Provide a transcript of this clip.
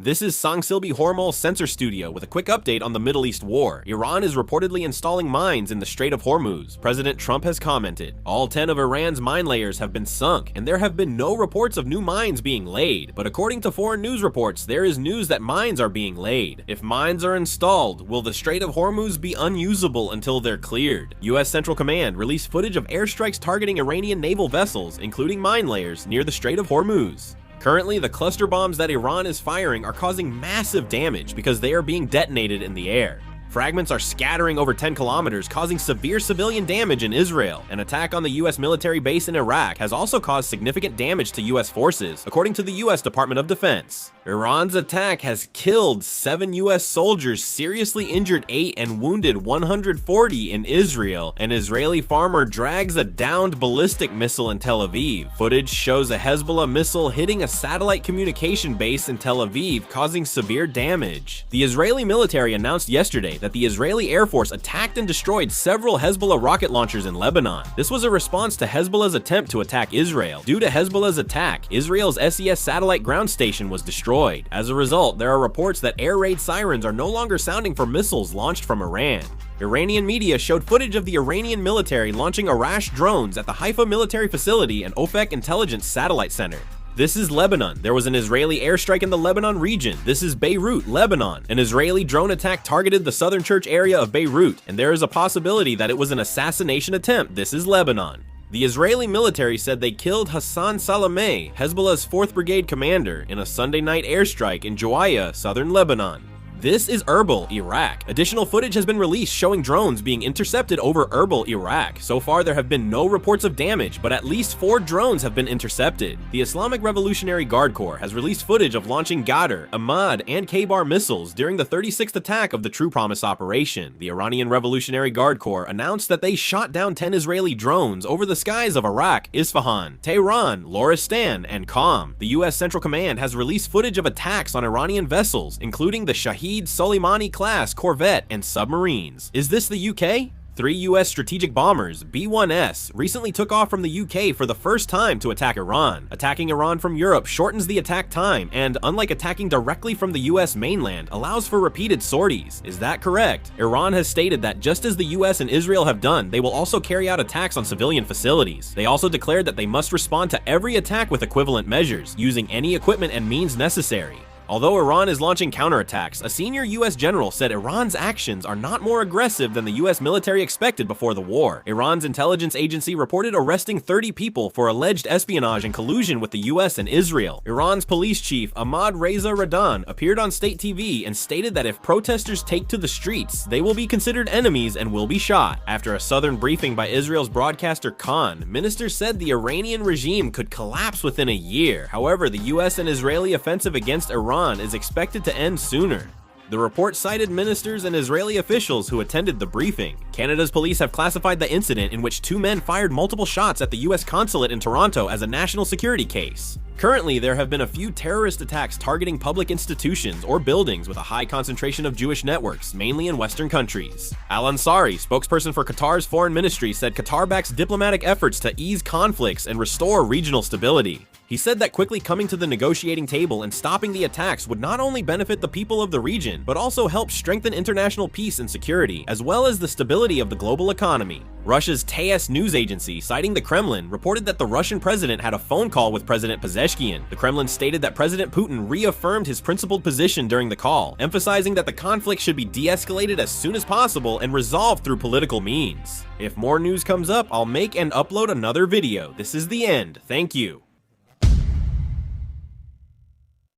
This is Sangsilbi Hormuz Sensor Studio with a quick update on the Middle East war. Iran is reportedly installing mines in the Strait of Hormuz. President Trump has commented, all 10 of Iran's mine layers have been sunk, and there have been no reports of new mines being laid. But according to foreign news reports, there is news that mines are being laid. If mines are installed, will the Strait of Hormuz be unusable until they're cleared? U.S. Central Command released footage of airstrikes targeting Iranian naval vessels, including mine layers, near the Strait of Hormuz. Currently, the cluster bombs that Iran is firing are causing massive damage because they are being detonated in the air. Fragments are scattering over 10 kilometers, causing severe civilian damage in Israel. An attack on the U.S. military base in Iraq has also caused significant damage to U.S. forces, according to the U.S. Department of Defense. Iran's attack has killed 7 U.S. soldiers, seriously injured 8, and wounded 140 in Israel. An Israeli farmer drags a downed ballistic missile in Tel Aviv. Footage shows a Hezbollah missile hitting a satellite communication base in Tel Aviv, causing severe damage. The Israeli military announced yesterday that the Israeli Air Force attacked and destroyed several Hezbollah rocket launchers in Lebanon. This was a response to Hezbollah's attempt to attack Israel. Due to Hezbollah's attack, Israel's SES satellite ground station was destroyed. As a result, there are reports that air raid sirens are no longer sounding for missiles launched from Iran. Iranian media showed footage of the Iranian military launching Arash drones at the Haifa military facility and Ofek intelligence satellite center. This is Lebanon. There was an Israeli airstrike in the Lebanon region. This is Beirut, Lebanon. An Israeli drone attack targeted the southern church area of Beirut, and there is a possibility that it was an assassination attempt. This is Lebanon. The Israeli military said they killed Hassan Salameh, Hezbollah's 4th Brigade commander, in a Sunday night airstrike in Joaya, southern Lebanon. This is Erbil, Iraq. Additional footage has been released showing drones being intercepted over Erbil, Iraq. So far, there have been no reports of damage, but at least 4 drones have been intercepted. The Islamic Revolutionary Guard Corps has released footage of launching Ghadar, Ahmad, and K-Bar missiles during the 36th attack of the True Promise operation. The Iranian Revolutionary Guard Corps announced that they shot down 10 Israeli drones over the skies of Iraq, Isfahan, Tehran, Loristan, and Qom. The U.S. Central Command has released footage of attacks on Iranian vessels, including the Shahid Soleimani-class corvette and submarines. Is this the UK? 3 U.S. strategic bombers, B-1S, recently took off from the UK for the first time to attack Iran. Attacking Iran from Europe shortens the attack time and, unlike attacking directly from the U.S. mainland, allows for repeated sorties. Is that correct? Iran has stated that just as the U.S. and Israel have done, they will also carry out attacks on civilian facilities. They also declared that they must respond to every attack with equivalent measures, using any equipment and means necessary. Although Iran is launching counterattacks, a senior U.S. general said Iran's actions are not more aggressive than the U.S. military expected before the war. Iran's intelligence agency reported arresting 30 people for alleged espionage and collusion with the U.S. and Israel. Iran's police chief, Ahmad Reza Radan, appeared on state TV and stated that if protesters take to the streets, they will be considered enemies and will be shot. After a southern briefing by Israel's broadcaster Khan, ministers said the Iranian regime could collapse within a year. However, the U.S. and Israeli offensive against Iran is expected to end sooner. The report cited ministers and Israeli officials who attended the briefing. Canada's police have classified the incident in which 2 men fired multiple shots at the U.S. consulate in Toronto as a national security case. Currently, there have been a few terrorist attacks targeting public institutions or buildings with a high concentration of Jewish networks, mainly in Western countries. Al Ansari, spokesperson for Qatar's foreign ministry, said Qatar backs diplomatic efforts to ease conflicts and restore regional stability. He said that quickly coming to the negotiating table and stopping the attacks would not only benefit the people of the region, but also help strengthen international peace and security, as well as the stability of the global economy. Russia's TASS news agency, citing the Kremlin, reported that the Russian president had a phone call with President Pezeshkian. The Kremlin stated that President Putin reaffirmed his principled position during the call, emphasizing that the conflict should be de-escalated as soon as possible and resolved through political means. If more news comes up, I'll make and upload another video. This is the end. Thank you.